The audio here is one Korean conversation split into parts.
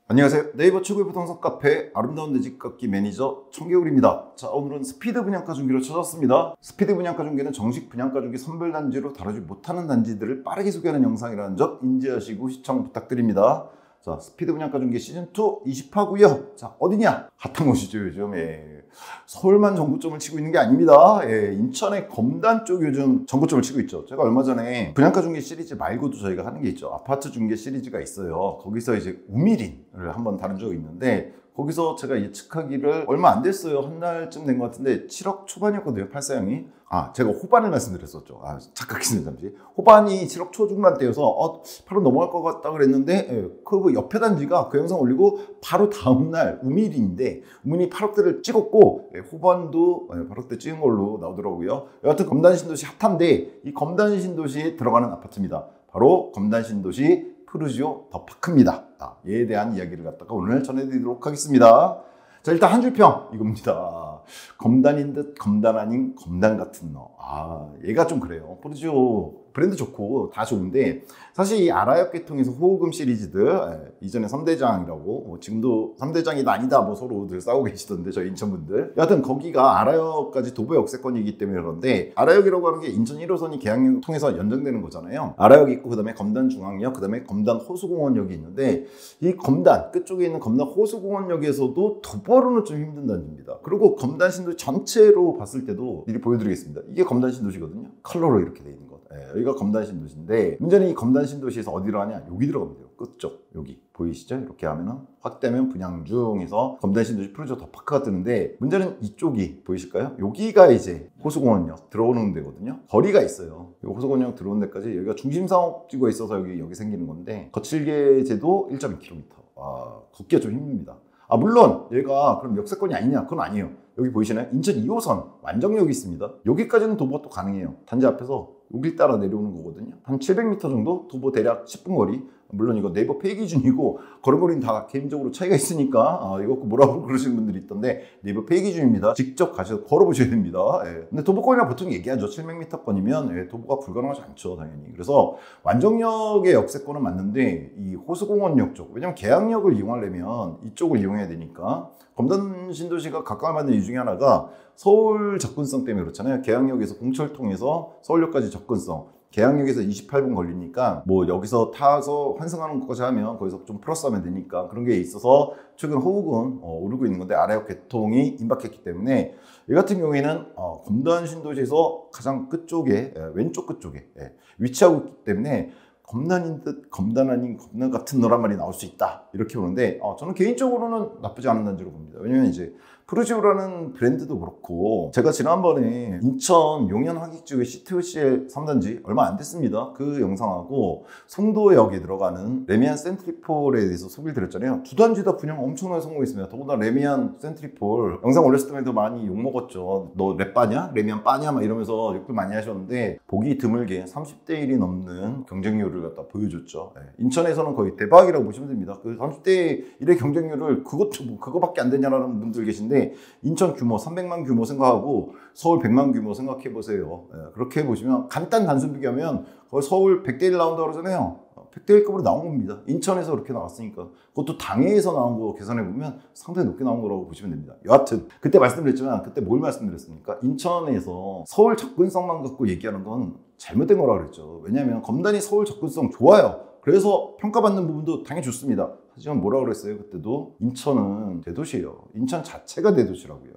안녕하세요. 네이버 최고의 부동산 카페 아름다운 내 집 갚기 매니저 청개울입니다. 자, 오늘은 스피드 분양가 중개로 찾았습니다. 스피드 분양가 중개는 정식 분양가 중개 선별 단지로 다루지 못하는 단지들을 빠르게 소개하는 영상이라는 점 인지하시고 시청 부탁드립니다. 자, 스피드 분양가 중개 시즌2 20화고요. 자, 어디냐? 핫한 곳이죠, 요즘. 서울만 전고점을 치고 있는 게 아닙니다. 인천의 검단 쪽 요즘 전고점을 치고 있죠. 제가 얼마 전에 분양가 중개 시리즈 말고도 저희가 하는 게 있죠. 아파트 중개 시리즈가 있어요. 거기서 이제 우미린을 한번 다룬 적이 있는데, 거기서 제가 예측하기를 얼마 안 됐어요. 한 달쯤 된 것 같은데 7억 초반이었거든요. 팔사형이. 제가 호반을 말씀드렸었죠. 착각했습니다. 잠시. 호반이 7억 초중반대여서 8억 넘어갈 것 같다 그랬는데, 그 옆에 단지가 그 영상 올리고 바로 다음날 우미린인데 우민이 8억대를 찍었고, 호반도 8억대 찍은 걸로 나오더라고요. 여하튼 검단 신도시 핫한데, 이 검단 신도시에 들어가는 아파트입니다. 바로 검단 신도시 푸르지오 더 파크입니다. 얘에 대한 이야기를 갖다가 오늘 전해드리도록 하겠습니다. 자, 일단 한 줄평 이겁니다. 검단인 듯 검단 아닌 검단 같은 너. 얘가 좀 그래요. 푸르지오 브랜드 좋고 다 좋은데, 사실 이 아라역 계통에서 호흡음 시리즈들, 이전에 3대장이라고, 지금도 3대장이다 아니다 서로 늘 싸우고 계시던데, 저희 인천분들. 여하튼 거기가 아라역까지 도보 역세권이기 때문에 그런데, 아라역이라고 하는 게 인천 1호선이 계양역 통해서 연장되는 거잖아요. 아라역 있고, 그 다음에 검단 중앙역, 그 다음에 검단 호수공원역이 있는데, 이 검단 끝쪽에 있는 검단 호수공원역에서도 도보로는 좀 힘든 단지입니다. 그리고 검단 신도시 전체로 봤을 때도 미리 보여드리겠습니다. 이게 검단 신도시거든요. 컬러로 이렇게 돼 있는 것. 여기가 검단 신도시인데, 문제는 이 검단 신도시에서 어디로 하냐? 여기 들어가면 돼요. 끝쪽. 여기 보이시죠? 이렇게 하면은 확대면 분양 중에서 검단 신도시 푸르지오 더 파크가 뜨는데, 문제는 이쪽이 보이실까요? 여기가 이제 호수공원역 들어오는 데거든요. 거리가 있어요. 호수공원역 들어오는 데까지 여기가 중심상업지구가 있어서 여기 생기는 건데, 거칠게제도 1.2km. 걷기가 좀 힘듭니다. 물론 얘가 그럼 역세권이 아니냐? 그건 아니에요. 여기 보이시나요? 인천 2호선 완정역이 있습니다. 여기까지는 도보가 또 가능해요. 단지 앞에서 여길 따라 내려오는 거거든요. 한 700m 정도? 도보 대략 10분 거리. 물론 이거 네이버 페이 기준이고 걸음걸이는 다 개인적으로 차이가 있으니까 이거 뭐라고 그러시는 분들이 있던데, 네이버 페이 기준입니다. 직접 가셔서 걸어보셔야 됩니다. 근데 도보권이랑 보통 얘기하죠. 700m권이면 도보가 불가능하지 않죠, 당연히. 그래서 완정역의 역세권은 맞는데, 이 호수공원역 쪽, 왜냐면 계양역을 이용하려면 이쪽을 이용해야 되니까, 검단 신도시가 가까이 맞는 이유 중에 하나가 서울 접근성 때문에 그렇잖아요. 계양역에서 공철 통해서 서울역까지 접근성. 계양역에서 28분 걸리니까 여기서 타서 환승하는 것까지 하면 거기서 좀 플러스하면 되니까, 그런 게 있어서 최근 호흡은 오르고 있는 건데, 아래역 개통이 임박했기 때문에 이 같은 경우에는 검단 신도시에서 가장 끝쪽에, 왼쪽 끝쪽에 위치하고 있기 때문에 검단인 듯 검단 아닌 검단 같은 너란 말이 나올 수 있다, 이렇게 보는데, 저는 개인적으로는 나쁘지 않은 단지로 봅니다. 왜냐면 이제 푸르지오라는 브랜드도 그렇고, 제가 지난번에 인천 용현 하객지구의 CTOCL 3단지 얼마 안 됐습니다. 그 영상하고 송도역에 들어가는 레미안 센트리폴에 대해서 소개를 드렸잖아요. 두 단지 다 분양 엄청나게 성공했습니다. 더군다나 레미안 센트리폴 영상 올렸을 때도 많이 욕먹었죠. 너 랩빠냐? 레미안 빠냐? 막 이러면서 욕도 많이 하셨는데, 보기 드물게 30대 1이 넘는 경쟁률을 갖다 보여줬죠. 인천에서는 거의 대박이라고 보시면 됩니다. 그 30대 1의 경쟁률을 그거밖에 안 되냐라는 분들 계신데, 인천 규모 300만 규모 생각하고 서울 100만 규모 생각해 보세요. 그렇게 보시면 간단 단순 비교하면 거의 서울 100대 1 나온다고 그러잖아요. 100대 1급으로 나온 겁니다. 인천에서 그렇게 나왔으니까. 그것도 당해에서 나온 거 계산해 보면 상당히 높게 나온 거라고 보시면 됩니다. 여하튼 그때 말씀드렸지만, 그때 뭘 말씀드렸습니까? 인천에서 서울 접근성만 갖고 얘기하는 건 잘못된 거라고 그랬죠. 왜냐하면 검단이 서울 접근성 좋아요. 그래서 평가받는 부분도 당연히 좋습니다. 하지만 뭐라고 그랬어요? 그때도 인천은 대도시예요. 인천 자체가 대도시라고요.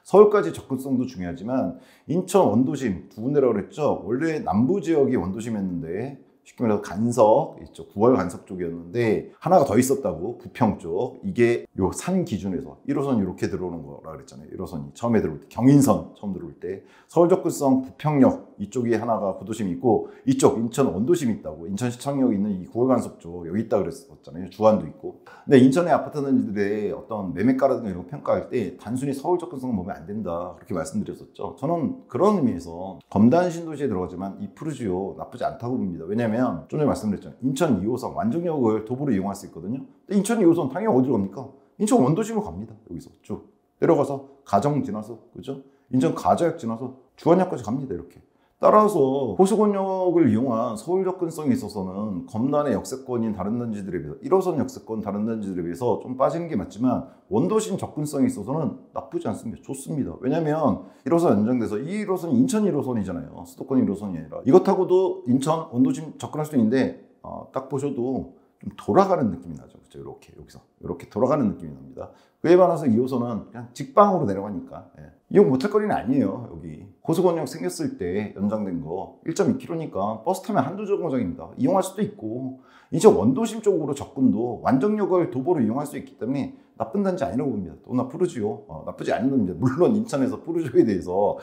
서울까지 접근성도 중요하지만 인천 원도심 두 군데라고 그랬죠. 원래 남부 지역이 원도심이었는데, 쉽게 말해서 간석, 이쪽 9월 간석 쪽이었는데 하나가 더 있었다고, 부평 쪽. 이게 요 산 기준에서 1호선 이렇게 들어오는 거라 그랬잖아요. 1호선이 처음에 들어올 때, 경인선 처음 들어올 때 서울 접근성 부평역 이쪽이 하나가 구도심이 있고, 이쪽 인천 원도심이 있다고, 인천시청역에 있는 이 9월 간석 쪽 여기 있다 그랬었잖아요. 주안도 있고. 근데 인천의 아파트 단지들의 어떤 매매가라든가 이런 거 평가할 때 단순히 서울 접근성을 보면 안 된다, 그렇게 말씀드렸었죠. 저는 그런 의미에서 검단 신도시에 들어가지만 이 푸르지오 나쁘지 않다고 봅니다. 왜냐면 좀 전에 말씀드렸잖아요. 인천 2호선 완정역을 도보로 이용할 수 있거든요. 근데 인천 2호선 당연히 어디로 갑니까? 인천 원도심으로 갑니다. 여기서 쭉 내려가서 가정 지나서, 그죠? 인천 가자역 지나서 주안역까지 갑니다. 이렇게 따라서 호수권역을 이용한 서울 접근성에 있어서는 검단의 역세권인 다른 단지들에 비해서 1호선 역세권 다른 단지들에 비해서 좀 빠지는 게 맞지만 원도심 접근성에 있어서는 나쁘지 않습니다. 좋습니다. 왜냐면 1호선 연장돼서 이 1호선이 인천 1호선이잖아요. 수도권 1호선이 아니라 이것 타고도 인천 원도심 접근할 수 있는데 딱 보셔도 좀 돌아가는 느낌이 나죠. 그렇죠? 이렇게 여기서 이렇게 돌아가는 느낌이 납니다. 그에 반해서 2호선은 그냥 직방으로 내려가니까 이용 못할 거리는 아니에요. 여기 호수권역 생겼을 때 연장된 거 1.2km니까 버스 타면 한두 정거장입니다. 이용할 수도 있고 이제 원도심 쪽으로 접근도 완정역을 도보로 이용할 수 있기 때문에 나쁜 단지 아니라고 봅니다. 또나 푸르지오 나쁘지 않은 단지. 물론 인천에서 푸르지오에 대해서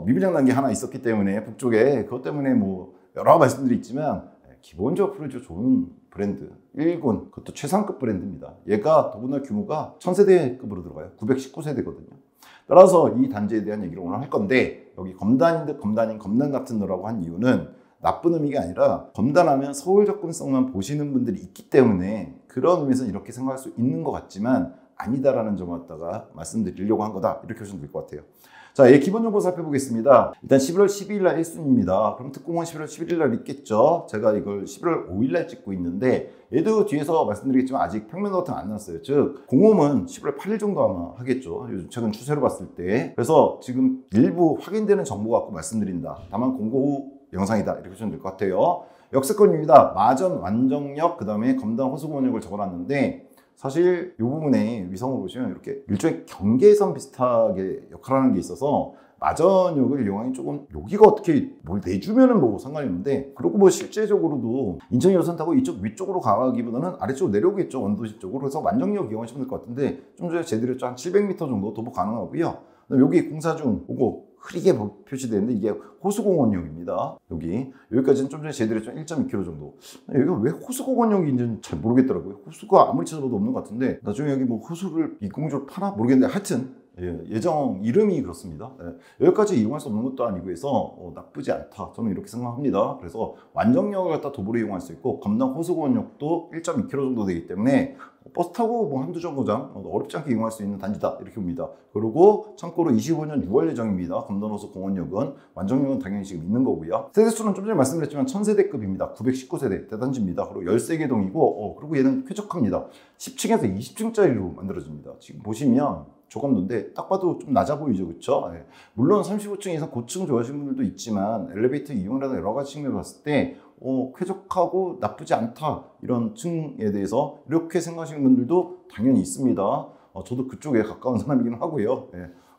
미분양 단계 하나 있었기 때문에 북쪽에 그것 때문에 뭐 여러 말씀들이 있지만 기본적으로 푸르지오 좋은 브랜드 1군 그것도 최상급 브랜드입니다. 얘가 더구나 규모가 1000세대급으로 들어가요. 919세대거든요. 따라서 이 단지에 대한 얘기를 오늘 할 건데 여기 검단인 듯 검단인 검단 같은 너라고 한 이유는 나쁜 의미가 아니라 검단하면 서울 접근성만 보시는 분들이 있기 때문에 그런 의미에서 이렇게 생각할 수 있는 것 같지만 아니다라는 점을 갖다가 말씀드리려고 한 거다 이렇게 보시면 될 것 같아요. 자, 기본 정보 살펴보겠습니다. 일단 11월 12일 날 1순위입니다. 그럼 특공은 11월 11일 날 있겠죠. 제가 이걸 11월 5일 날 찍고 있는데 얘도 뒤에서 말씀드리겠지만 아직 평면 같은 안 났어요. 즉 공홈은 11월 8일 정도 아마 하겠죠. 요즘 최근 추세로 봤을 때. 그래서 지금 일부 확인되는 정보 갖고 말씀드린다. 다만 공고 후 영상이다 이렇게 보시면 될 것 같아요. 역세권입니다. 마전 완정역 그 다음에 검단 호수공원역을 적어놨는데 사실 이 부분에 위성으로 보시면 이렇게 일종의 경계선 비슷하게 역할하는 게 있어서 마전역을 이용하기 조금 여기가 어떻게 뭘 내주면은 뭐 상관이 없는데 그리고 뭐 실제적으로도 인천 1호선 타고 이쪽 위쪽으로 가기보다는 아래쪽으로 내려오겠죠. 원도시 쪽으로. 그래서 완정역 이용하시면 될 것 같은데 좀 전에 제드렸죠. 한 700m 정도 도보 가능하고요. 여기 공사 중 오고 흐리게 표시되는데 이게 호수공원역입니다. 여기까지는 좀 전에 제드렸죠. 1.2km 정도. 여기가 왜 호수공원역인지는 잘 모르겠더라고요. 호수가 아무리 찾아봐도 없는 것 같은데 나중에 여기 뭐 호수를 인공적으로 파나 모르겠는데 하여튼 예정 이름이 그렇습니다. 여기까지 이용할 수 없는 것도 아니고 해서 나쁘지 않다. 저는 이렇게 생각합니다. 그래서 완정역을 갖다 도보로 이용할 수 있고 검단 호수공원역도 1.2km 정도 되기 때문에 버스 타고 뭐 한두 정거장 어렵지 않게 이용할 수 있는 단지다 이렇게 봅니다. 그리고 참고로 25년 6월 예정입니다. 검단 호수공원역은 완정역은 당연히 지금 있는 거고요. 세대수는 좀 전에 말씀드렸지만 1000세대급입니다. 919세대 대단지입니다. 그리고 13개동이고 그리고 얘는 쾌적합니다. 10층에서 20층짜리로 만들어집니다. 지금 보시면 조감도인데 딱 봐도 좀 낮아 보이죠, 그렇죠? 물론 35층 이상 고층 좋아하시는 분들도 있지만 엘리베이터 이용이라든가 여러 가지 측면을 봤을 때 쾌적하고 나쁘지 않다 이런 층에 대해서 이렇게 생각하시는 분들도 당연히 있습니다. 저도 그쪽에 가까운 사람이긴 하고요.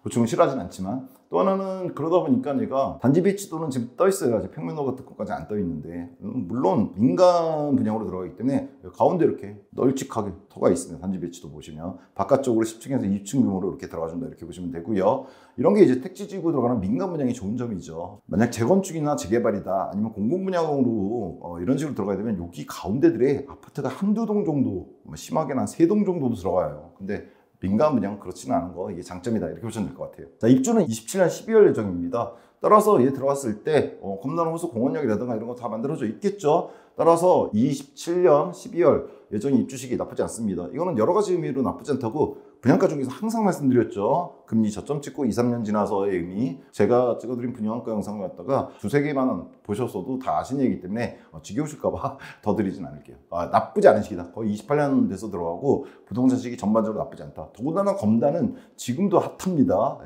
고층은 싫어하진 않지만 또 하나는 그러다 보니까 얘가 단지 배치도는 지금 떠 있어요. 아직 평면도 같은 것까지 안 떠 있는데 물론 민간 분양으로 들어가기 때문에 가운데 이렇게 널찍하게 터가 있습니다. 단지 배치도 보시면 바깥쪽으로 10층에서 2층 규모로 이렇게 들어가준다 이렇게 보시면 되고요. 이런 게 이제 택지지구 들어가는 민간 분양이 좋은 점이죠. 만약 재건축이나 재개발이다 아니면 공공분양으로 이런 식으로 들어가야 되면 여기 가운데들에 아파트가 한두 동 정도 심하게는 한 3동 정도도 들어가요. 근데 민간 분양은 그렇지는 않은 거 이게 장점이다 이렇게 보시면 될 것 같아요. 자, 입주는 27년 12월 예정입니다. 따라서 얘 들어갔을 때 검단 호수 공원역이라든가 이런 거 다 만들어져 있겠죠. 따라서 27년 12월 예정이 입주 시기 나쁘지 않습니다. 이거는 여러 가지 의미로 나쁘지 않다고 분양가 중에서 항상 말씀드렸죠. 금리 저점 찍고 2, 3년 지나서의 의미. 제가 찍어드린 분양가 영상을 갖다가 두세 개만 원 보셨어도 다 아시는 얘기이기 때문에 지겨우실까봐 더 드리진 않을게요. 나쁘지 않은 시기다. 거의 28년 돼서 들어가고 부동산 시기 전반적으로 나쁘지 않다. 더군다나 검단은 지금도 핫합니다.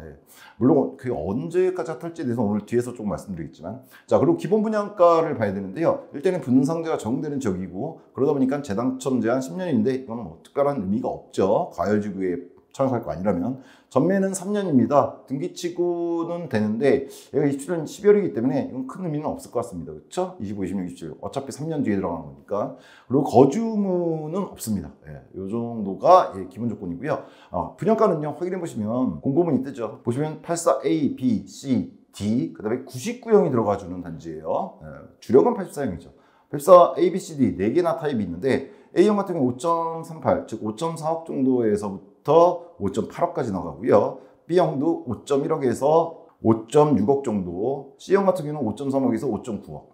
물론 그게 언제까지 핫할지에 대해서 오늘 뒤에서 조금 말씀드리겠지만 자, 그리고 기본 분양가를 봐야 되는데요. 일단은 분상제가 적용되는 지역이고 그러다 보니까 재당첨 제한 10년인데 이건 뭐 특별한 의미가 없죠. 과열지구에 참석할 거 아니라면. 전매는 3년입니다. 등기치고는 되는데 얘가 27년 12월이기 때문에 이건 큰 의미는 없을 것 같습니다. 그렇죠? 25, 26, 27 어차피 3년 뒤에 들어가는 거니까. 그리고 거주문은 없습니다. 이 정도가 기본 조건이고요. 분양가는요 확인해 보시면 공고문이 뜨죠. 보시면 84A, B, C, D 그 다음에 99형이 들어가주는 단지예요. 주력은 84형이죠. 84 A, B, C, D 4개나 타입이 있는데 A형 같은 경우 5.38 즉 5.4억 정도에서부터 5.8억까지 나가고요. B형도 5.1억에서 5.6억 정도, C형 같은 경우는 5.3억에서 5.9억,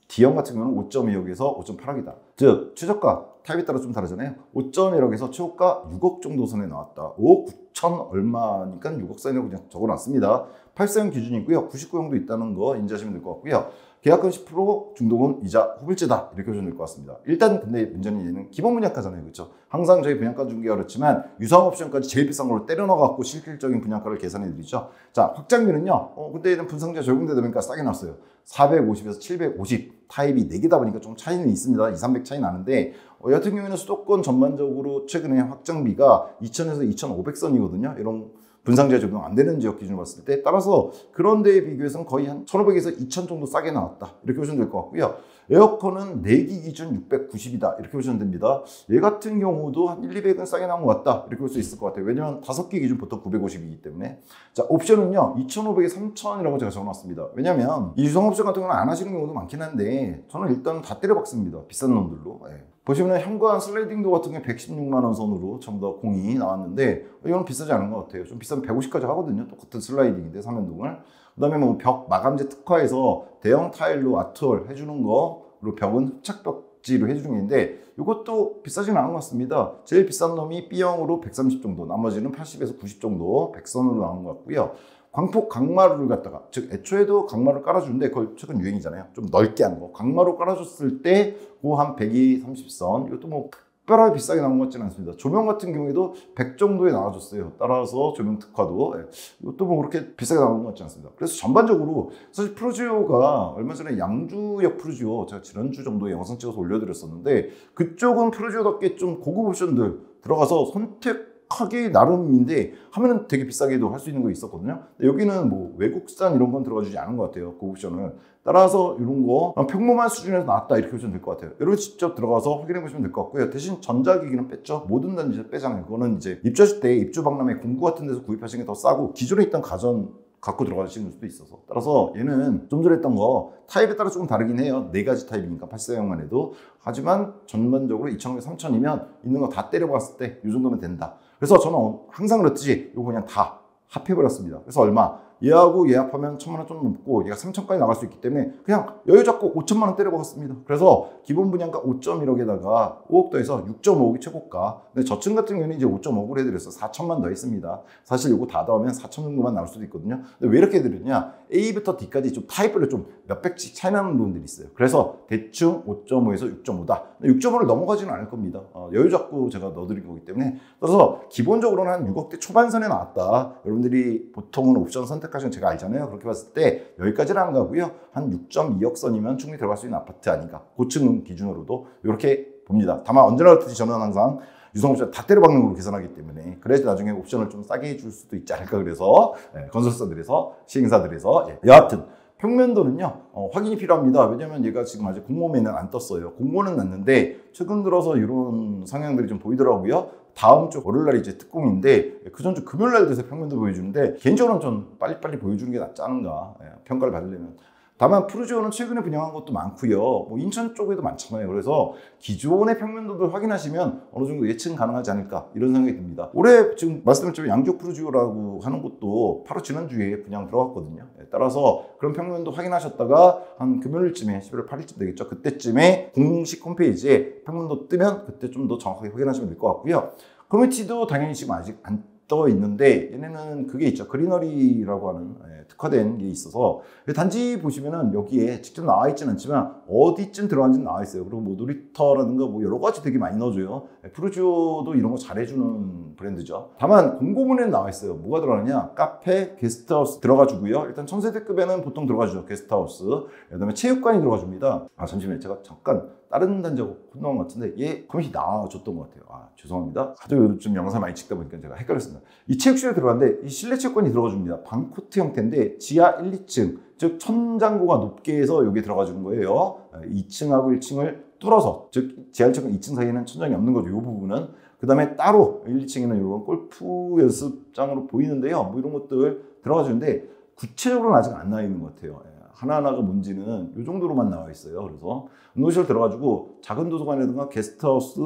D형 같은 경우는 5.2억에서 5.8억이다. 즉 최저가 타입에 따라 좀 다르잖아요. 5.1억에서 최고가 6억 정도 선에 나왔다. 5억 9천 얼마니까 6억 선이라고 그냥 적어놨습니다. 8사형 기준이 있고요. 99형도 있다는 거 인지하시면 될 것 같고요. 계약금 10%, 중도금, 이자, 후불제다. 이렇게 보시면 될 것 같습니다. 일단 근데 문제는 얘는 기본 분양가잖아요. 그렇죠? 항상 저희 분양가 중개가 그렇지만 유상 옵션까지 제일 비싼 걸로 때려 넣어갖고 실질적인 분양가를 계산해 드리죠. 자, 확장비는요. 근데 얘는 분상자 적용되다 보니까 싸게 나왔어요. 450에서 750 타입이 4개다 보니까 좀 차이는 있습니다. 2, 300 차이 나는데 여튼 경우에는 수도권 전반적으로 최근에 확장비가 2000에서 2500선이거든요. 이런 분상제 적용 안 되는 지역 기준으로 봤을 때 따라서 그런 데에 비교해서는 거의 한 1500에서 2000 정도 싸게 나왔다. 이렇게 보시면 될 것 같고요. 에어컨은 4기 기준 690이다. 이렇게 보시면 됩니다. 얘 같은 경우도 한 1, 200은 싸게 나온 것 같다. 이렇게 볼 수 있을 것 같아요. 왜냐면 5기 기준 보통 950이기 때문에. 자, 옵션은요. 2500에 3000이라고 제가 적어놨습니다. 왜냐면 이 유상 옵션 같은 경우는 안 하시는 경우도 많긴 한데 저는 일단 다 때려박습니다. 비싼 놈들로. 보시면 현관 슬라이딩 도어 같은 게 116만 원 선으로 전부 다 공이 나왔는데 이건 비싸지 않은 것 같아요. 좀 비싸면 150까지 하거든요. 똑같은 슬라이딩인데 3연동을. 그 다음에 뭐 벽 마감재 특화해서 대형 타일로 아트월 해주는 거, 그리고 벽은 흡착벽지로 해주는 게 있는데 이것도 비싸진 않은 것 같습니다. 제일 비싼 놈이 B형으로 130 정도, 나머지는 80에서 90 정도 100선으로 나온 것 같고요. 광폭 강마루를 갖다가, 즉 애초에도 강마루 깔아주는데 그걸 최근 유행이잖아요. 좀 넓게 한 거. 강마루 깔아줬을 때 그 한 130선, 이것도 뭐 특별하게 비싸게 나온 것 같지는 않습니다. 조명 같은 경우에도 100 정도에 나와줬어요. 따라서 조명 특화도 이것도 뭐 그렇게 비싸게 나온 것 같지 않습니다. 그래서 전반적으로 사실 프루지오가 얼마 전에 양주역 프루지오 제가 지난주 정도에 영상 찍어서 올려드렸었는데 그쪽은 프루지오답게 좀 고급 옵션들 들어가서 선택하기 나름인데 하면은 되게 비싸게도 할 수 있는 거 있었거든요. 근데 여기는 뭐 외국산 이런 건 들어가주지 않은 것 같아요. 그 옵션을. 따라서 이런 거 평범한 수준에서 나왔다 이렇게 보시면 될 것 같아요. 여러분 직접 들어가서 확인해 보시면 될 것 같고요. 대신 전자기기는 뺐죠. 모든 단지를 빼잖아요. 그거는 이제 입주하실 때 입주 박람회 공구 같은 데서 구입하시는 게 더 싸고 기존에 있던 가전 갖고 들어가시는 수도 있어서 따라서 얘는 좀 전에 했던 거 타입에 따라 조금 다르긴 해요. 4가지 타입이니까 84형만 해도. 하지만 전반적으로 2,500, 3,000이면 있는 거 다 때려봤을 때 이 정도면 된다. 그래서 저는 항상 그렇듯이 이거 그냥 다 합해버렸습니다. 그래서 얼마? 얘하고 예합하면 1,000만 원 좀 넘고 얘가 3,000까지 나갈 수 있기 때문에 그냥 여유 잡고 5천만 원 때려박았습니다. 그래서 기본 분양가 5.1억에다가 5억 더해서 6.5억이 최고가. 근데 저층 같은 경우는 이제 5.5억을 해드려서 4천만 더 했습니다. 사실 이거 다 더하면 4천 정도만 나올 수도 있거든요. 근데 왜 이렇게 해드렸냐? A부터 D까지 좀 타입별로 좀 몇백씩 차이 나는 부분들이 있어요. 그래서 대충 5.5에서 6.5다. 6.5를 넘어가지는 않을 겁니다. 여유 잡고 제가 넣어드린 거기 때문에. 그래서 기본적으로는 한 6억대 초반선에 나왔다. 여러분들이 보통은 옵션 선택하시면 제가 알잖아요. 그렇게 봤을 때 여기까지는 안 가고요. 한 6.2억 선이면 충분히 들어갈 수 있는 아파트 아닌가. 고층 기준으로도 이렇게 봅니다. 다만 언제나 그렇듯이 저는 항상 유상 옵션 다 때려박는 걸로 계산하기 때문에 그래야지 나중에 옵션을 좀 싸게 해줄 수도 있지 않을까. 그래서 건설사들에서 시행사들에서 여하튼 평면도는요 확인이 필요합니다. 왜냐면 얘가 지금 아직 공모매는 안 떴어요. 공모는 났는데 최근 들어서 이런 성향들이 좀 보이더라고요. 다음 주 월요일날이 이제 특공인데 그 전주 금요일날 돼서 평면도 보여주는데 개인적으로는 좀 빨리빨리 보여주는 게 낫지 않은가 평가를 받으려면. 다만 프루지오는 최근에 분양한 것도 많고요. 뭐 인천 쪽에도 많잖아요. 그래서 기존의 평면도를 확인하시면 어느 정도 예측 가능하지 않을까 이런 생각이 듭니다. 올해 지금 말씀드렸지만 양쪽 프루지오라고 하는 것도 바로 지난주에 분양 들어갔거든요. 따라서 그런 평면도 확인하셨다가 한 금요일쯤에 11월 8일쯤 되겠죠. 그때쯤에 공식 홈페이지에 평면도 뜨면 그때 좀 더 정확하게 확인하시면 될 것 같고요. 커뮤니티도 당연히 지금 아직 안 떠 있는데 얘네는 그게 있죠. 그리너리라고 하는 특화된 게 있어서 단지 보시면은 여기에 직접 나와 있지는 않지만 어디쯤 들어간지는 나와 있어요. 그리고 뭐 놀이터라든가 뭐 여러 가지 되게 많이 넣어줘요. 프루지오도 이런 거 잘해주는 브랜드죠. 다만 공고문에는 나와 있어요. 뭐가 들어가느냐? 카페, 게스트하우스 들어가주고요. 일단 1000세대급에는 보통 들어가주죠. 게스트하우스. 그다음에 체육관이 들어가줍니다. 잠시만요. 제가 잠깐 다른 단지하고 혼동한 것 같은데 얘 커뮤니티 나와줬던 것 같아요. 죄송합니다. 하도 좀 영상 많이 찍다 보니까 제가 헷갈렸습니다. 이 체육실에 들어갔는데 이 실내 체육관이 들어가줍니다. 방코트 형태인데 지하 1, 2층 즉 천장고가 높게 해서 여기 들어가주는 거예요. 2층하고 1층을 뚫어서 즉 지하 1층과 2층 사이에는 천장이 없는 거죠. 이 부분은. 그 다음에 따로 1, 2층에는 이런 골프 연습장으로 보이는데요. 뭐 이런 것들 들어가주는데 구체적으로는 아직 안 나와 있는 것 같아요. 하나하나가 뭔지는 이 정도로만 나와 있어요. 그래서 운동시설 들어가지고 작은 도서관이라든가 게스트하우스,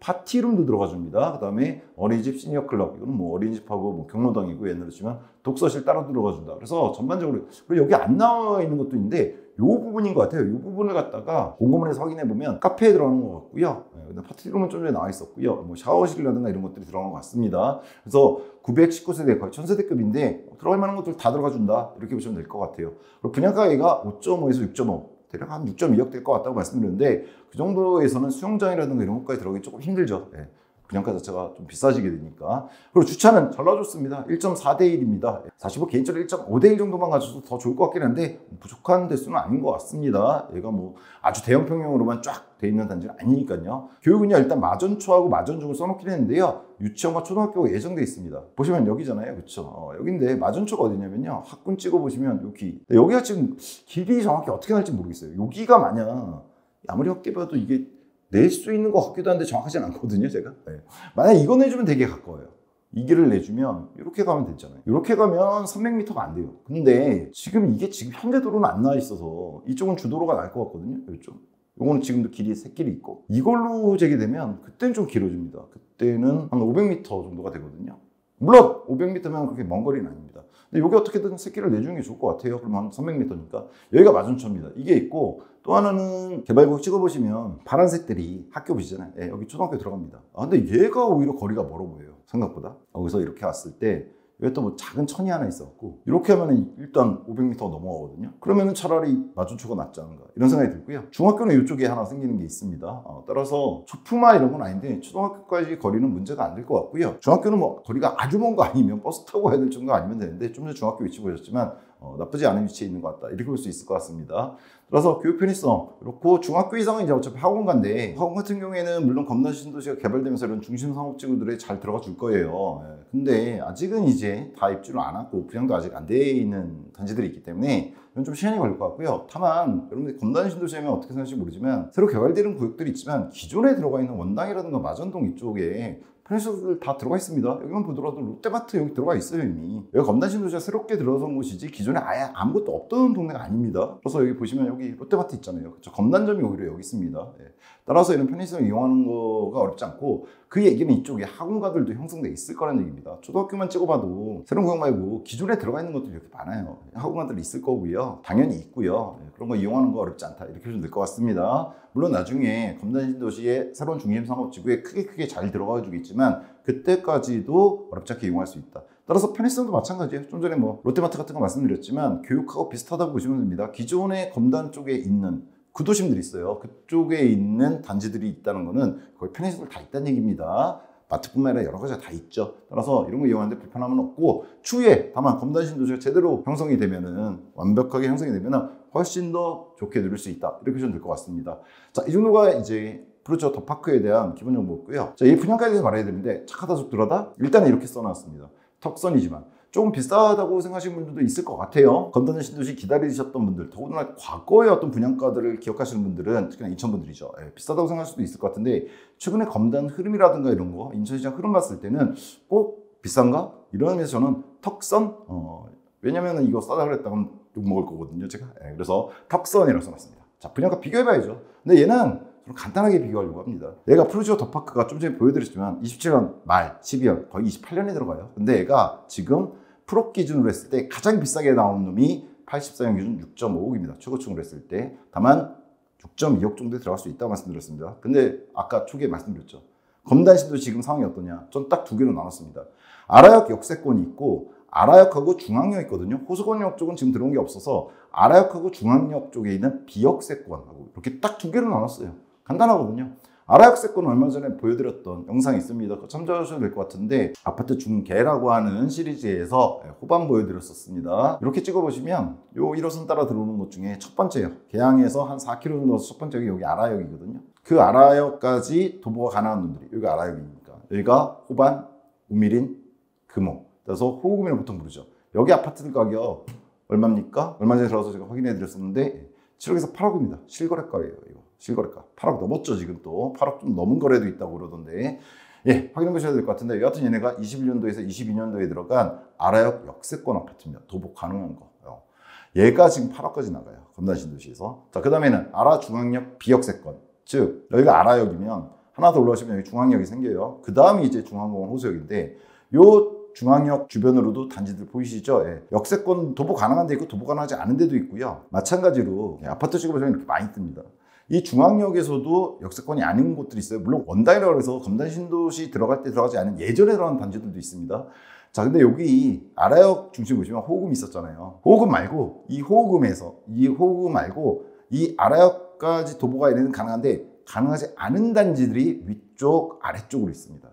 파티룸도 들어가줍니다. 그 다음에 어린이집 시니어클럽, 이거는 뭐 어린이집하고 뭐 경로당이고 옛날에 치면 독서실 따로 들어가준다. 그래서 전반적으로 그리고 여기 안 나와 있는 것도 있는데 부분인 것 같아요. 이 부분을 갖다가 곰곰이에서 확인해 보면 카페에 들어가는 것 같고요. 파티룸은 좀 전에 나와 있었고요. 뭐 샤워실이라든가 이런 것들이 들어간 것 같습니다. 그래서 919세대 거의 1000세대급인데 들어갈 만한 것들 다 들어가 준다. 이렇게 보시면 될 것 같아요. 그리고 분양가액이 5.5에서 6.5 대략 한 6.2억 될 것 같다고 말씀드렸는데 그 정도에서는 수영장이라든가 이런 것까지 들어가기 조금 힘들죠. 분양가 자체가 좀 비싸지게 되니까. 그리고 주차는 잘 놔줬습니다. 1.4대 1입니다. 사실 뭐 개인적으로 1.5대 1 정도만 가져도 더 좋을 것 같긴 한데 부족한 대수는 아닌 것 같습니다. 얘가 뭐 아주 대형 평형으로만 쫙 돼 있는 단지는 아니니까요. 교육은요 일단 마전초하고 마전중을 써놓긴 했는데요. 유치원과 초등학교가 예정돼 있습니다. 보시면 여기잖아요. 그쵸? 여기인데 마전초가 어디냐면요. 학군 찍어보시면 여기. 여기가 지금 길이 정확히 어떻게 날지 모르겠어요. 여기가 만약 아무리 헛게 봐도 이게 낼 수 있는 것 같기도 한데 정확하진 않거든요, 제가. 만약 이거 내주면 되게 가까워요. 이 길을 내주면 이렇게 가면 되잖아요. 이렇게 가면 300m가 안 돼요. 근데 지금 이게 지금 현재 도로는 안 나와 있어서 이쪽은 주도로가 날 것 같거든요. 이쪽. 요거는 지금도 길이 새길이 있고 이걸로 재개되면 그때는 좀 길어집니다. 그때는 한 500m 정도가 되거든요. 물론 500m면 그렇게 먼 거리는 아닙니다. 근데 여기 어떻게든 새끼를 내주는 게 좋을 것 같아요. 그러면 한 300m니까 여기가 마전초입니다. 이게 있고 또 하나는 개발구역 찍어보시면 파란색들이 학교 보시잖아요. 여기 초등학교 들어갑니다. 근데 얘가 오히려 거리가 멀어 보여요. 생각보다. 여기서 이렇게 왔을 때 여기 또 뭐 작은 천이 하나 있었고 이렇게 하면 일단 500m 넘어가거든요. 그러면은 차라리 마전초가 낫지 않은가 이런 생각이 들고요. 중학교는 이쪽에 하나 생기는 게 있습니다. 따라서 초품화 이런 건 아닌데 초등학교까지 거리는 문제가 안 될 것 같고요. 중학교는 뭐 거리가 아주 먼 거 아니면 버스 타고 가야 될 정도 아니면 되는데 좀 전에 중학교 위치 보셨지만 나쁘지 않은 위치에 있는 것 같다 이렇게 볼 수 있을 것 같습니다. 따라서 교육 편의성 그렇고 중학교 이상은 이제 어차피 학원가인데 학원 같은 경우에는 물론 검단 신도시가 개발되면서 이런 중심 상업지구들에 잘 들어가 줄 거예요. 근데 아직은 이제 다 입주를 안 하고 분양도 아직 안 돼 있는 단지들이 있기 때문에 이건 좀 시간이 걸릴 것 같고요. 다만 여러분들 검단 신도시면 어떻게 생각하실지 모르지만 새로 개발되는 구역들이 있지만 기존에 들어가 있는 원당이라든가 마전동 이쪽에 편의시설 다 들어가 있습니다. 여기만 보더라도 롯데마트 여기 들어가 있어요 이미. 여기 검단신도시가 새롭게 들어선 곳이지 기존에 아예 아무것도 없던 동네가 아닙니다. 그래서 여기 보시면 여기 롯데마트 있잖아요. 그렇죠? 검단점이 오히려 여기 있습니다. 따라서 이런 편의시설 이용하는 거가 어렵지 않고 그 얘기는 이쪽에 학원가들도 형성돼 있을 거라는 얘기입니다. 초등학교만 찍어봐도 새로운 구역 말고 기존에 들어가 있는 것들이 이렇게 많아요. 학원가들 있을 거고요. 당연히 있고요. 그런 거 이용하는 거 어렵지 않다 이렇게 보시면 될 것 같습니다. 물론 나중에 검단신도시의 새로운 중심상업지구에 크게 잘 들어가 주겠지만 그때까지도 어렵지 않게 이용할 수 있다. 따라서 편의성도 마찬가지예요. 좀 전에 뭐 롯데마트 같은 거 말씀드렸지만 교육하고 비슷하다고 보시면 됩니다. 기존의 검단 쪽에 있는 구도심들이 있어요. 그쪽에 있는 단지들이 있다는 거는 거의 편의시설 다 있다는 얘기입니다. 마트뿐만 아니라 여러 가지가 다 있죠. 따라서 이런 거 이용하는데 불편함은 없고 추후에 다만 검단신도시가 제대로 형성이 되면은 완벽하게 형성이 되면은 훨씬 더 좋게 누릴 수 있다. 이렇게 보시면 될 것 같습니다. 자, 이 정도가 이제 프루지오 더 파크에 대한 기본 정보였고요. 자, 이 분양가에 대해서 말해야 되는데 착하다 속들하다 일단은 이렇게 써놨습니다. 턱선이지만 조금 비싸다고 생각하시는 분들도 있을 것 같아요. 검단 신도시 기다리셨던 분들, 더군다나 과거의 어떤 분양가들을 기억하시는 분들은 특히나 인천분들이죠. 비싸다고 생각할 수도 있을 것 같은데 최근에 검단 흐름이라든가 이런 거 인천시장 흐름 봤을 때는 꼭 비싼가? 이런 의미에서 저는 턱선 왜냐면 이거 싸다 그랬다면 욕 먹을 거거든요 제가. 그래서 턱선이라고 써놨습니다. 자, 분양가 비교해봐야죠. 근데 얘는 좀 간단하게 비교하려고 합니다. 얘가 프루지오 더 파크가 좀 전에 보여드렸지만 27년 말 12월 거의 28년에 들어가요. 근데 얘가 지금 프로 기준으로 했을 때 가장 비싸게 나온 놈이 84년 기준 6.5억입니다. 최고층으로 했을 때. 다만 6.2억 정도에 들어갈 수 있다고 말씀드렸습니다. 근데 아까 초기에 말씀드렸죠. 검단신도 지금 상황이 어떠냐? 전 딱 두 개로 나눴습니다. 아라역 역세권이 있고 아라역하고 중앙역 있거든요. 호수건역 쪽은 지금 들어온 게 없어서 아라역하고 중앙역 쪽에 있는 비역세권하고 이렇게 딱 두 개로 나눴어요. 간단하거든요. 아라역세권은 얼마 전에 보여드렸던 영상이 있습니다. 그거 참조하셔도 될 것 같은데 아파트 중개라고 하는 시리즈에서 호반 보여드렸었습니다. 이렇게 찍어보시면 요 1호선 따라 들어오는 것 중에 첫 번째요. 개항에서 한 4km 정도 첫 번째가 여기 아라역이거든요. 그 아라역까지 도보가 가능한 놈들이 여기가 아라역이니까 여기가 호반, 우미린, 금호. 그래서 호구민을 보통 부르죠. 여기 아파트 가격 얼마입니까? 얼마 전에 들어서 제가 확인해 드렸었는데 7억에서 8억입니다. 실거래가예요. 이거 실거래가 8억 넘었죠. 지금 또 8억 좀 넘은 거래도 있다고 그러던데 확인해 보셔야 될 것 같은데 여하튼 얘네가 21년도에서 22년도에 들어간 아라역 역세권 아파트입니다. 도보 가능한 거. 얘가 지금 8억까지 나가요. 검단신도시에서. 자, 그 다음에는 아라중앙역 비역세권. 즉 여기가 아라역이면 하나 더 올라오시면 여기 중앙역이 생겨요. 그 다음이 이제 중앙공원 호수역인데 요 중앙역 주변으로도 단지들 보이시죠? 예. 역세권 도보 가능한 데 있고 도보 가능하지 않은 데도 있고요. 마찬가지로 아파트 지구에서 이렇게 많이 뜹니다. 이 중앙역에서도 역세권이 아닌 곳들이 있어요. 물론 원단이라고 해서 검단 신도시 들어갈 때 들어가지 않은 예전에 들어간 단지들도 있습니다. 자, 근데 여기 아라역 중심 보시면 호흡음 있었잖아요. 호흡음 말고 이 호흡음 말고 이 아라역까지 도보가 얘네는 가능한데 가능하지 않은 단지들이 위쪽 아래쪽으로 있습니다.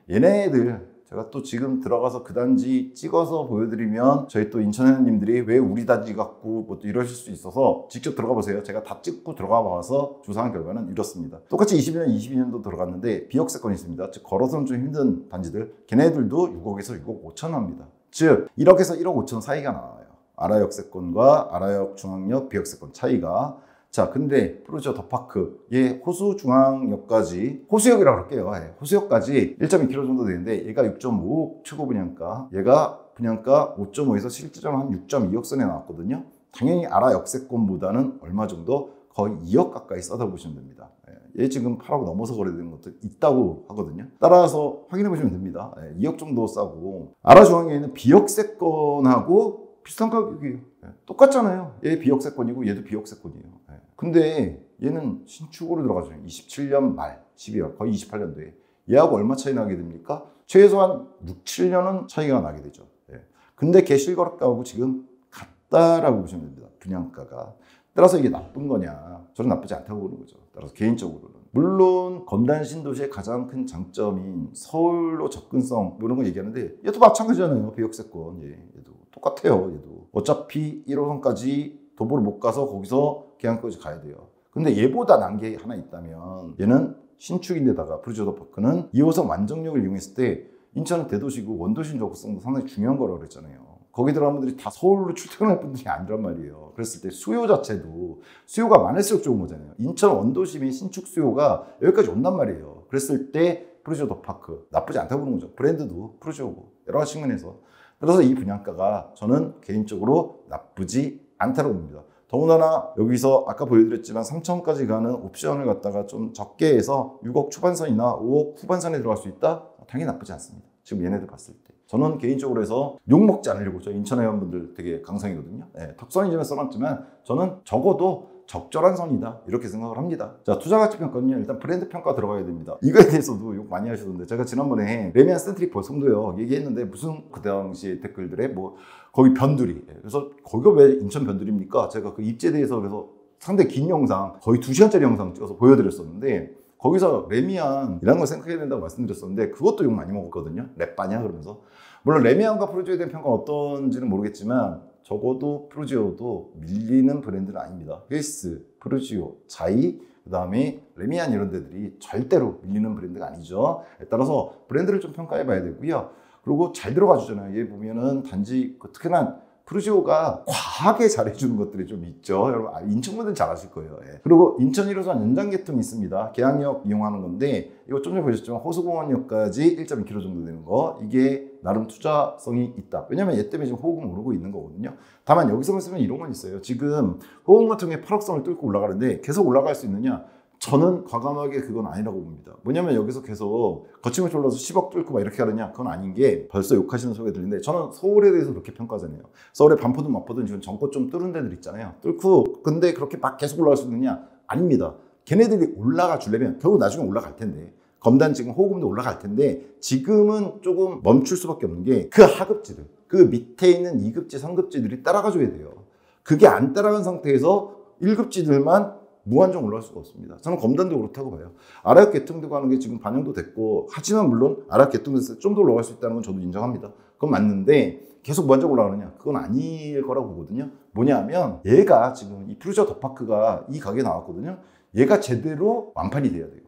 얘네들 제가 또 지금 들어가서 그 단지 찍어서 보여드리면 저희 또 인천회원님들이 왜 우리 단지 갖고 뭐 또 이러실 수 있어서 직접 들어가 보세요. 제가 다 찍고 들어가 봐서 조사한 결과는 이렇습니다. 똑같이 21년, 22년도 들어갔는데 비역세권이 있습니다. 즉 걸어서는 좀 힘든 단지들, 걔네들도 6억에서 6억 5천 합니다. 즉 1억에서 1억 5천 사이가 나와요. 아라역세권과 아라역 중앙역 비역세권 차이가. 자, 근데 프루지오 더파크의 호수중앙역까지, 호수역이라고 할게요. 예, 호수역까지 1.2km 정도 되는데 얘가 6.5억 초고 분양가, 얘가 분양가 5.5에서 실질적으로 한 6.2억 선에 나왔거든요. 당연히 아라역세권보다는 얼마 정도? 거의 2억 가까이 싸다 보시면 됩니다. 예, 얘 지금 8억 넘어서 거래되는 것도 있다고 하거든요. 따라서 확인해 보시면 됩니다. 예, 2억 정도 싸고, 아라중앙에 있는 비역세권하고 비슷한 가격이에요. 예, 똑같잖아요. 얘 비역세권이고 얘도 비역세권이에요. 예. 근데 얘는 신축으로 들어가죠. 27년 말, 12월, 거의 28년도에. 얘하고 얼마 차이 나게 됩니까? 최소한 6, 7년은 차이가 나게 되죠. 예. 근데 걔 실거래가하고 지금 같다라고 보시면 됩니다. 분양가가. 따라서 이게 나쁜 거냐? 저는 나쁘지 않다고 보는 거죠. 따라서 개인적으로는. 물론 검단 신도시의 가장 큰 장점인 서울로 접근성 이런 거 얘기하는데 얘도 마찬가지잖아요. 비역세권. 얘도 똑같아요. 얘도 어차피 1호선까지 도보로 못 가서 거기서 계양까지 가야 돼요. 근데 얘보다 난 게 하나 있다면 얘는 신축인데다가 프루지오 더파크는 2호선 완정역을 이용했을 때 인천은 대도시고 원도심 접근성도 상당히 중요한 거라고 그랬잖아요. 거기 들어간 분들이 다 서울로 출퇴근할 분들이 아니란 말이에요. 그랬을 때 수요 자체도 수요가 많을수록 좋은 거잖아요. 인천 원도심의 신축 수요가 여기까지 온단 말이에요. 그랬을 때 프루지오 더파크 나쁘지 않다고 보는 거죠. 브랜드도 프루지오고 여러 가지 측면에서. 그래서 이 분양가가 저는 개인적으로 나쁘지 않다고 봅니다. 더군다나 여기서 아까 보여드렸지만 3천까지 가는 옵션을 갖다가 좀 적게 해서 6억 초반선이나 5억 후반선에 들어갈 수 있다? 당연히 나쁘지 않습니다. 지금 얘네들 봤을 때. 저는 개인적으로 해서 욕먹지 않으려고, 저 인천 회원분들 되게 강성이거든요. 네, 턱선이지만 써놨지만 저는 적어도 적절한 선이다 이렇게 생각을 합니다. 자, 투자가치 평가는요, 일단 브랜드 평가 들어가야 됩니다. 이거에 대해서도 욕 많이 하시던데 제가 지난번에 레미안 센트릭 벌송도요 얘기했는데 무슨 그 당시 댓글들에 뭐 거기 변두리, 그래서 거기가 왜 인천 변두리입니까? 제가 그 입지에 대해서 그래서 상당히 긴 영상, 거의 2시간짜리 영상 찍어서 보여드렸었는데 거기서 레미안이라는 걸 생각해야 된다고 말씀드렸었는데 그것도 욕 많이 먹었거든요. 랩바냐 그러면서. 물론 레미안과 프루지오에 대한 평가가 어떤지는 모르겠지만 적어도 프루지오도 밀리는 브랜드는 아닙니다. 힐스, 프루지오, 자이, 그 다음에 레미안 이런 데들이 절대로 밀리는 브랜드가 아니죠. 따라서 브랜드를 좀 평가해 봐야 되고요. 그리고 잘 들어가 주잖아요. 얘 보면은 단지 특히나 프루지오가 과하게 잘해주는 것들이 좀 있죠. 여러분 인천분들은 잘 아실 거예요. 예. 그리고 인천 1호선 연장 개통이 있습니다. 계양역 이용하는 건데 이거 좀 전에 보셨지만 호수공원역까지 1.2km 정도 되는 거, 이게 나름 투자성이 있다. 왜냐면 얘 때문에 지금 호흡은 오르고 있는 거거든요. 다만 여기서 말씀은 이런 건 있어요. 지금 호흡 같은 게 8억선을 뚫고 올라가는데 계속 올라갈 수 있느냐? 저는 과감하게 그건 아니라고 봅니다. 뭐냐면 여기서 계속 거침없이 올라서 10억 뚫고 막 이렇게 하느냐? 그건 아닌 게 벌써 욕하시는 소리가 들리는데 저는 서울에 대해서 그렇게 평가하잖아요. 서울의 반포든 마포든 지금 정권 좀 뚫은 데들 있잖아요. 뚫고 근데 그렇게 막 계속 올라갈 수 있느냐? 아닙니다. 걔네들이 올라가 주려면 결국 나중에 올라갈 텐데 검단 지금 호금도 올라갈 텐데 지금은 조금 멈출 수밖에 없는 게 그 하급지들, 그 밑에 있는 2급지, 3급지들이 따라가줘야 돼요. 그게 안 따라간 상태에서 1급지들만 무한정 올라갈 수가 없습니다. 저는 검단도 그렇다고 봐요. 아라역 개통되고 하는 게 지금 반영도 됐고, 하지만 물론 아라역 개통됐을 때 좀 더 올라갈 수 있다는 건 저도 인정합니다. 그건 맞는데 계속 무한정 올라가느냐? 그건 아닐 거라고 보거든요. 뭐냐면 얘가 지금 이 프루지오 더파크가 이 가격에 나왔거든요. 얘가 제대로 완판이 돼야 돼요.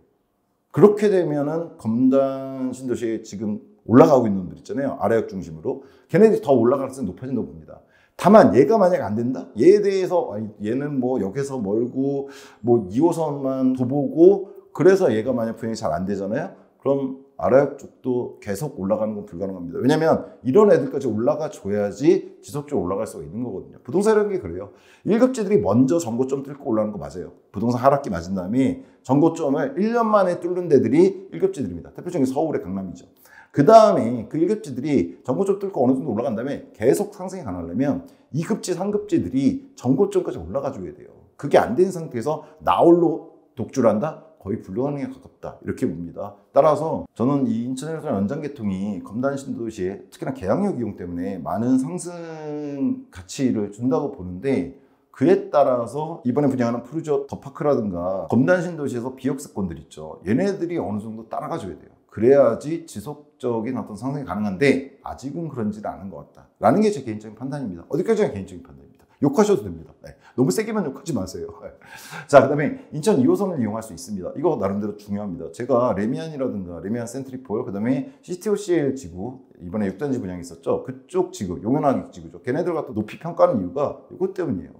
그렇게 되면은 검단 신도시에 지금 올라가고 있는 놈들 있잖아요. 아라역 중심으로. 걔네들이 더 올라갈 가능성이 높아진다고 봅니다. 다만 얘가 만약 안 된다? 얘에 대해서 얘는 뭐 역에서 멀고 뭐 2호선만 도보고 그래서 얘가 만약 분양이 잘 안 되잖아요. 그럼 아라역 쪽도 계속 올라가는 건 불가능합니다. 왜냐면 이런 애들까지 올라가 줘야지 지속적으로 올라갈 수가 있는 거거든요. 부동산이라는 게 그래요. 1급지들이 먼저 전고점 뚫고 올라가는 거 맞아요. 부동산 하락기 맞은 다음에 전고점을 1년 만에 뚫는 데들이 1급지들입니다. 대표적인 서울의 강남이죠. 그 다음에 그 1급지들이 전고점 뚫고 어느 정도 올라간 다음에 계속 상승이 가능하려면 2급지, 3급지들이 전고점까지 올라가줘야 돼요. 그게 안 된 상태에서 나홀로 독주를 한다? 거의 불가능에 가깝다. 이렇게 봅니다. 따라서 저는 이 인천해수전 연장개통이 검단 신도시에 특히나 계약력 이용 때문에 많은 상승 가치를 준다고 보는데, 그에 따라서 이번에 분양하는 푸르지오 더파크라든가 검단 신도시에서 비역세권들 있죠. 얘네들이 어느 정도 따라가줘야 돼요. 그래야지 지속적인 어떤 상승이 가능한데 아직은 그런지는 않은 것 같다 라는 게 제 개인적인 판단입니다. 어디까지나 개인적인 판단입니다. 욕하셔도 됩니다. 네. 너무 세게만 욕하지 마세요. 자, 그 다음에 인천 2호선을 이용할 수 있습니다. 이거 나름대로 중요합니다. 제가 레미안이라든가 레미안 센트리폴, 그 다음에 CTOCL 지구, 이번에 6단지 분양이 있었죠. 그쪽 지구, 용현하기 지구죠. 걔네들 갖다 높이 평가하는 이유가 이것 때문이에요.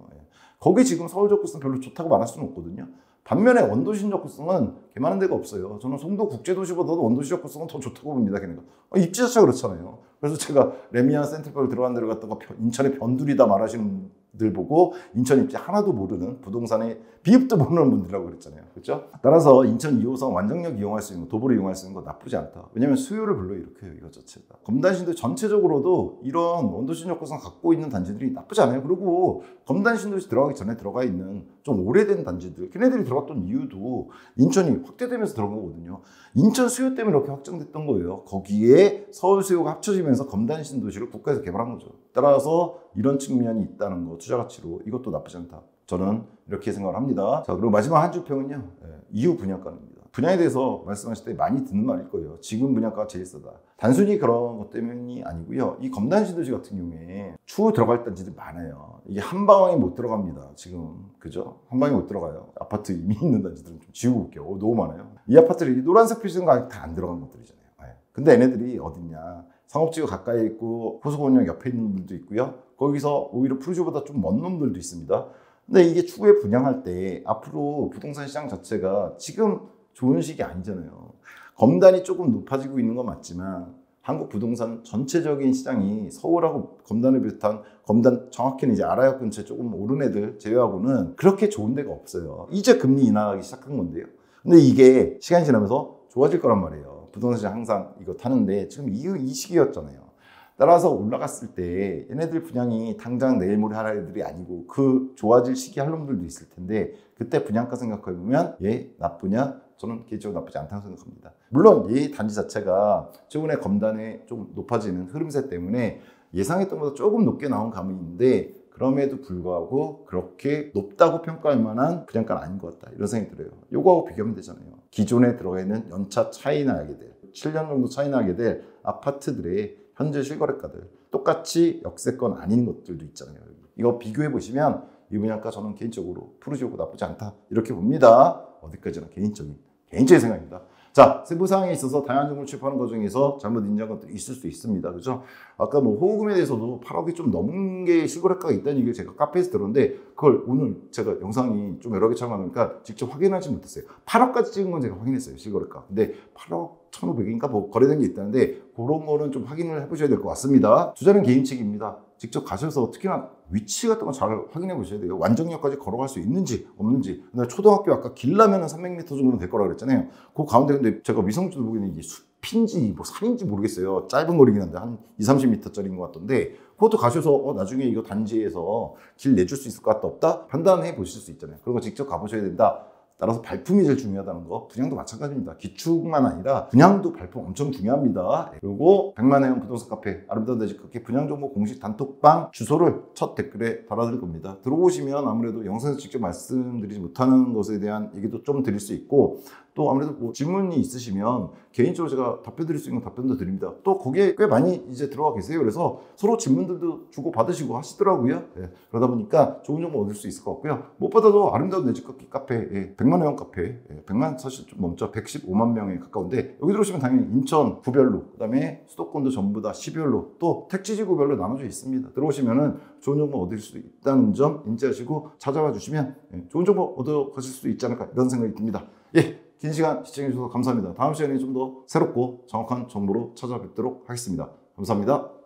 거기 지금 서울 접근성 별로 좋다고 말할 수는 없거든요. 반면에 원도시 접근성은 개많은 데가 없어요. 저는 송도 국제도시보다도 원도시 접근성은 더 좋다고 봅니다. 걔네가. 입지 자체가 그렇잖아요. 그래서 제가 레미안 센트리폴 들어간 데를 갖다가 인천의 변두리다 말하시는 들 보고 인천 입지 하나도 모르는, 부동산의 비읍도 모르는 분들이라고 그랬잖아요. 그렇죠? 따라서 인천 2호선 완정역 이용할 수 있는 거, 도보를 이용할 수 있는 거 나쁘지 않다. 왜냐하면 수요를 불러일으켜요. 이것 자체가. 검단신도 전체적으로도 이런 원도시 접근성 갖고 있는 단지들이 나쁘지 않아요. 그리고 검단신도시 들어가기 전에 들어가 있는 좀 오래된 단지들, 걔네들이 들어갔던 이유도 인천이 확대되면서 들어간 거거든요. 인천 수요 때문에 이렇게 확장됐던 거예요. 거기에 서울 수요가 합쳐지면서 검단신도시를 국가에서 개발한 거죠. 따라서 이런 측면이 있다는 거, 투자 가치로 이것도 나쁘지 않다. 저는 이렇게 생각을 합니다. 자, 그리고 마지막 한 줄 평은요. 이후 분양가입니다. 분양에 대해서 말씀하실 때 많이 듣는 말일 거예요. 지금 분양가가 제일 싸다. 단순히 그런 것 때문이 아니고요. 이 검단신도시 같은 경우에 추후 들어갈 단지들 많아요. 이게 한 방에 못 들어갑니다. 지금 그죠? 한 방에 못 들어가요. 아파트 이미 있는 단지들은 좀 지우고 올게요. 너무 많아요. 이 아파트를 노란색 표시된 거 다 안 들어간 것들이잖아요. 근데 얘네들이 어딨냐? 상업지구 가까이 있고 호수공원역 옆에 있는 놈들도 있고요. 거기서 오히려 푸르지오보다 좀 먼 놈들도 있습니다. 근데 이게 추후에 분양할 때 앞으로 부동산 시장 자체가 지금 좋은 시기 아니잖아요. 검단이 조금 높아지고 있는 건 맞지만 한국 부동산 전체적인 시장이 서울하고 검단을 비롯한, 검단 정확히는 이제 아라역 근처에 조금 오른 애들 제외하고는 그렇게 좋은 데가 없어요. 이제 금리 인하하기 시작한 건데요. 근데 이게 시간이 지나면서 좋아질 거란 말이에요. 부동산 시장 항상 이거 타는데 지금 이 시기였잖아요. 따라서 올라갔을 때 얘네들 분양이 당장 내일 모레 할 애들이 아니고 그 좋아질 시기 할 놈들도 있을 텐데, 그때 분양가 생각해보면 얘 나쁘냐? 저는 개인적으로 나쁘지 않다고 생각합니다. 물론 이 단지 자체가 최근에 검단에 좀 높아지는 흐름세 때문에 예상했던 것보다 조금 높게 나온 감이 있는데, 그럼에도 불구하고 그렇게 높다고 평가할 만한 분양가는 아닌 것 같다, 이런 생각이 들어요. 요거하고 비교하면 되잖아요. 기존에 들어가 있는 연차 차이 나게 될, 7년 정도 차이 나게 될 아파트들의 현재 실거래가들, 똑같이 역세권 아닌 것들도 있잖아요. 이거 비교해 보시면 이 분양가 저는 개인적으로 푸르지오고 나쁘지 않다, 이렇게 봅니다. 어디까지나 개인적인 생각입니다. 자, 세부 사항에 있어서 다양한 정보를 취급하는 과정에서 잘못 인정한 것들이 있을 수 있습니다. 그죠? 아까 뭐 호구금에 대해서도 8억이 좀 넘은 게 실거래가가 있다는 얘기를 제가 카페에서 들었는데, 그걸 오늘 제가 영상이 좀 여러 개 촬영하니까 직접 확인하지 못했어요. 8억까지 찍은 건 제가 확인했어요, 실거래가. 근데 8억 1,500인가 뭐 거래된 게 있다는데, 그런 거는 좀 확인을 해보셔야 될 것 같습니다. 투자는 개인 책임입니다. 직접 가셔서 특히나 위치 같은 거 잘 확인해 보셔야 돼요. 완정역까지 걸어갈 수 있는지 없는지. 근데 초등학교 아까 길라면 300m 정도는 될 거라고 그랬잖아요. 그 가운데 근데 제가 위성주도 보기에는 이게 숲인지 뭐 산인지 모르겠어요. 짧은 거리긴 한데 한 20-30m짜리인 것 같던데, 그것도 가셔서 나중에 이거 단지에서 길 내줄 수 있을 것 같다 없다 판단해 보실 수 있잖아요. 그런 거 직접 가보셔야 된다. 따라서 발품이 제일 중요하다는 거, 분양도 마찬가지입니다. 기축만 아니라 분양도 발품 엄청 중요합니다. 그리고 100만회원 부동산 카페 아름다운 대지 카페 분양정보 공식 단톡방 주소를 첫 댓글에 달아드릴 겁니다. 들어오시면 아무래도 영상에서 직접 말씀드리지 못하는 것에 대한 얘기도 좀 드릴 수 있고, 또 아무래도 뭐 질문이 있으시면 개인적으로 제가 답변 드릴 수 있는 답변도 드립니다. 또 거기에 꽤 많이 이제 들어가 계세요. 그래서 서로 질문들도 주고 받으시고 하시더라고요. 그러다 보니까 좋은 정보 얻을 수 있을 것 같고요. 무엇보다도 아름다운 내 집 걷기 카페, 100만 회원 카페, 100만 사실 좀 넘죠. 115만 명에 가까운데, 여기 들어오시면 당연히 인천 구별로, 그 다음에 수도권도 전부 다 시별로, 또 택지지구별로 나눠져 있습니다. 들어오시면은 좋은 정보 얻을 수 있다는 점 인지하시고 찾아와 주시면 좋은 정보 얻어 가실 수 있지 않을까, 이런 생각이 듭니다. 긴 시간 시청해 주셔서 감사합니다. 다음 시간에 좀 더 새롭고 정확한 정보로 찾아뵙도록 하겠습니다. 감사합니다.